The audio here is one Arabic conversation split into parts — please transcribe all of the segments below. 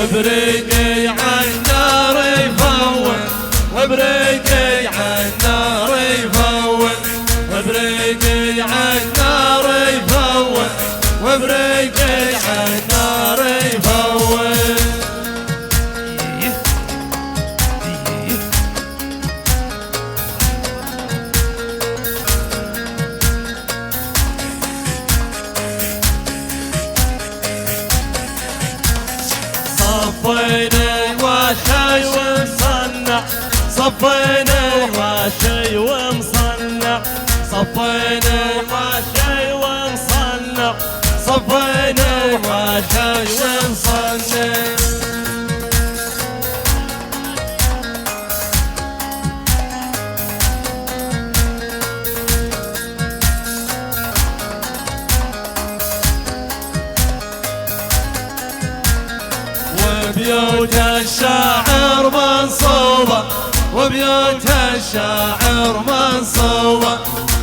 وبريقي عالنار يفول وبريقي عالنار يفول وبريقي عالنار يفول وبريقي عالنار يفول صفينا الواشي ومصنع صفينا الواشي ومصنع صفينا الواشي ومصنع صفينا الواشي ومصنع وبيوت الشاعر منصوبة وبيوت الشاعر منصوبة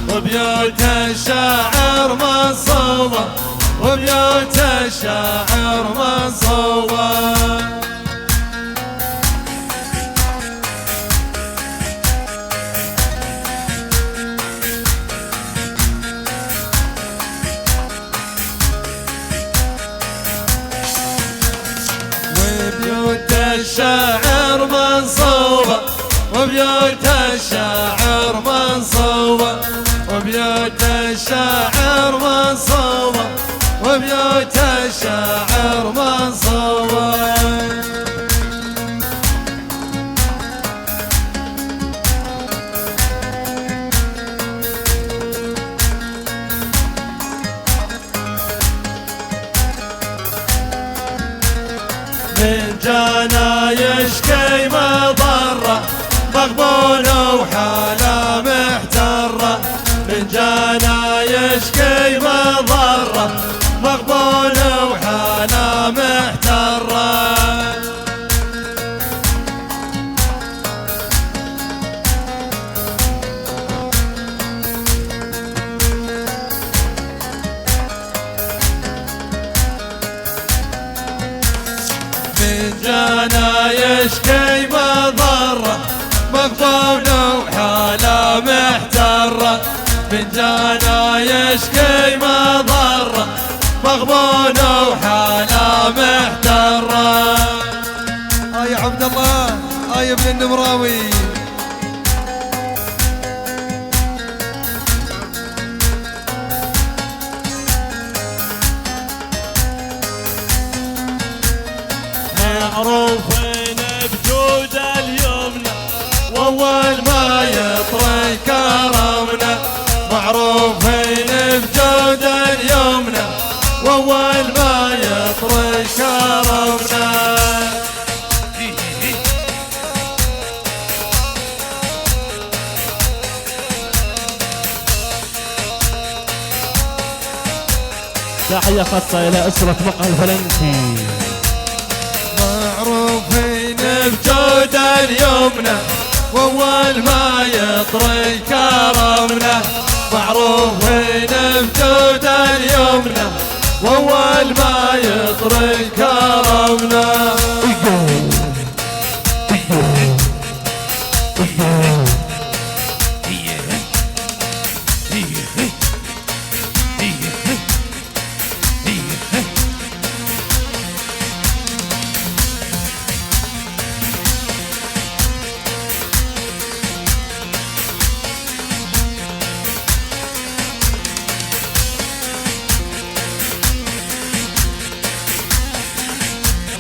وبيوت الشاعر منصوبة وبيوت الشاعر منصوبة الشاعر منصوبة وبيوت الشاعر منصوبة وبيوت الشاعر منصوبة وبيوت الشاعر منصوبة من جانا يشكي مضرة مغبونة وحالة محترة من جانا يشكي مضرة مغبونة وحالة محترة من جانا يشكي مضرة مغبونة وحالة محترة من جانا يشكي مضرة مغبونة وحالة محترة يا عبد الله يا ابن النمراوي معروفين بجود اليمنى واول ما يطري كرمنا معروفين بجود اليمنى واول ما يطري كرمنا تحية خاصة إلى أسرة مقهى الفلنكي معروفين بجود اليمنى واول ما يطري كرمنا معروفين بجود اليمنى واول ما يطري كرمنا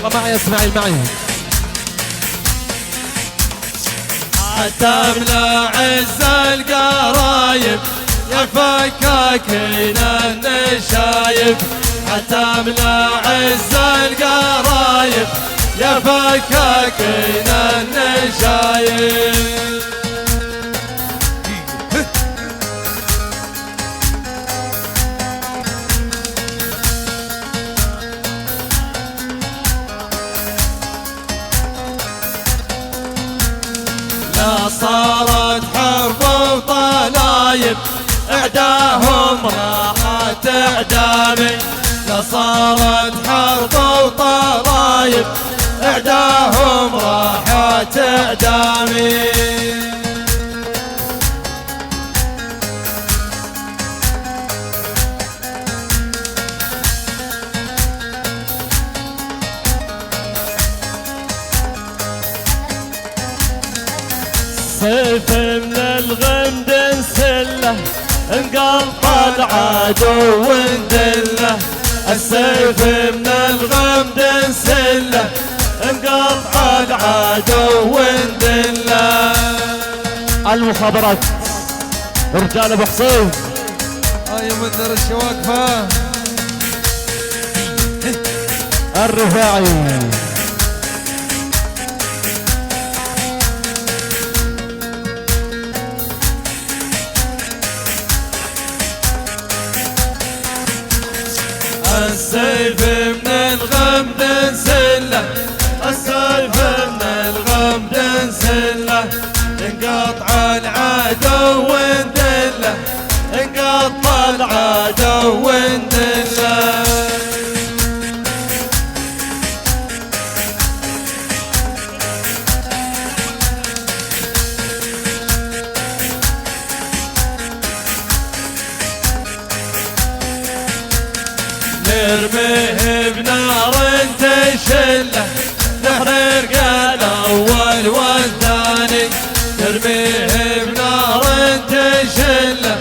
الله معي اسماعيل معي عتبنا عز القرايب يا فكاكين النشايب عتبنا عز القرايب يا فكاكين النشايب صارت حرب وطلايب اعداهم راحت اعدامي لا صارت حرب وطلايب اعداهم راحت اعدامي. سيف من الغمد انسله انقلب العدو وندله. السيف من الغمد انسله انقلب العدو وندله. المخابرات رجال ابو حصين هاي منذر الشواقفة الرفاعي. السيف من الغمد انسله السيف من الغمد انسله انقطع العدو وندله انقطع العدو وندله. نرميه بنار تشله نحرق الاول والثاني. نرميه بنار تشله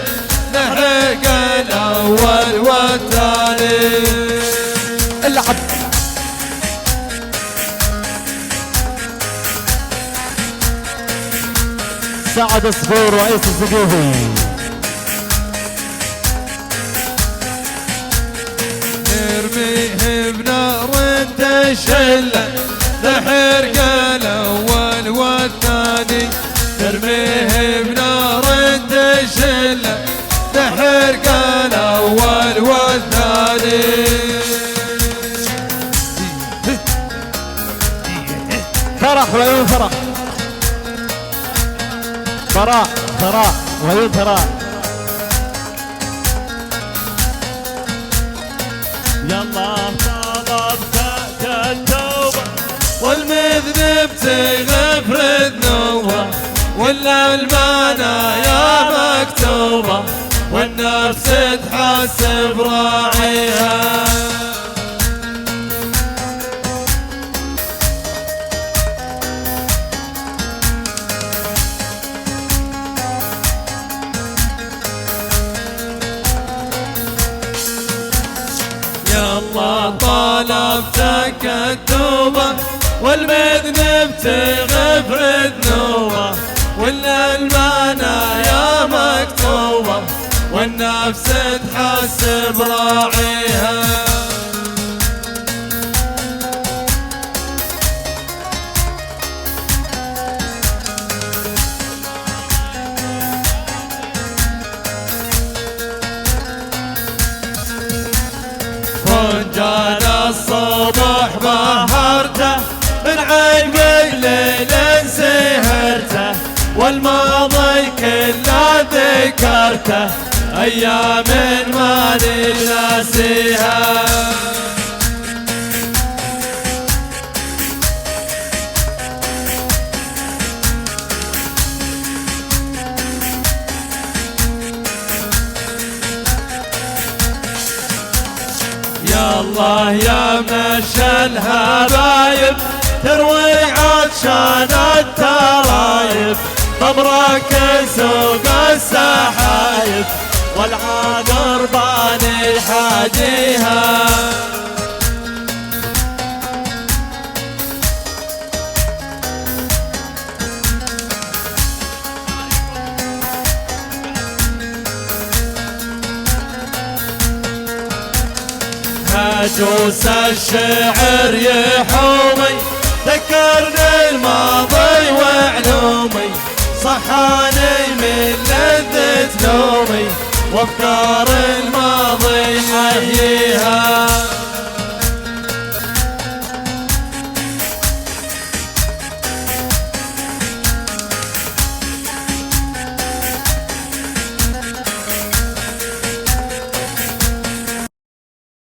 نحرق الاول والثاني. اللعب سعد الصفور رئيس السقيفي. نرميه بنار تشله نحرق الاول والثاني. نرميه بنار تشله نحرق الاول والثاني. فرح وعيون فرح ثراء ثراء وعيون ثراء. يلا طلبتك التوبة والمذنب تغفر ذنوبه ولا المنايا مكتوبه والنفس تحسب راعيها. يلا طلبتك التوبة والمذنب تغفر ذنوبه ولا المنايا مكتوبة والنفس تحسب راعيها. فنجان الصبح بهرته من عقب ليل سهرته والماضي كله ذكرته ايام ما ناسيها. يالله يا مشى الهبايب تروي عطشان الترايب طبرك سوق السحايب والعقربان يحاجيها. هجوس الشعر يحومي ذكرني الماضي وعلومي صحاني من لذة نومي وافكار الماضي حييها.